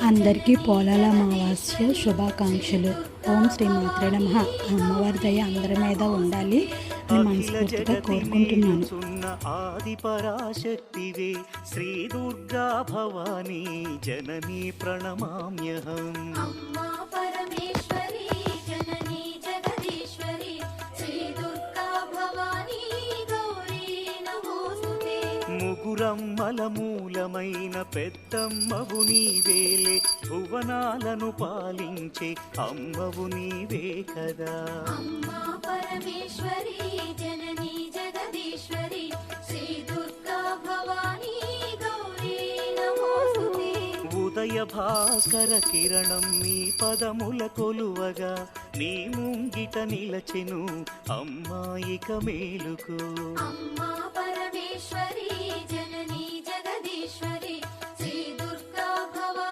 అందరికీ పోలాల అమావాస్య శుభాకాంక్షలు. ఓం శ్రీ మాత్రే నమః. అమ్మవారి దయ అందరి మీద ఉండాలి అని మనస్ఫూర్తిగా కోరుకుంటున్నాను. ఆది పరాశక్తివే శ్రీ దుర్గా భవానీ జననీ ప్రణమామ్యహం. ముగురమ్మల మూలమైన పెద్దమ్మవు నీవేలే, భువనాలను పాలించే అమ్మవు నీవే కదా. ఉదయ భాస్కర కిరణం నీ పదముల కొలువగా, నీ ముంగిట నిలచెను అమ్మాయిక మేలుకు.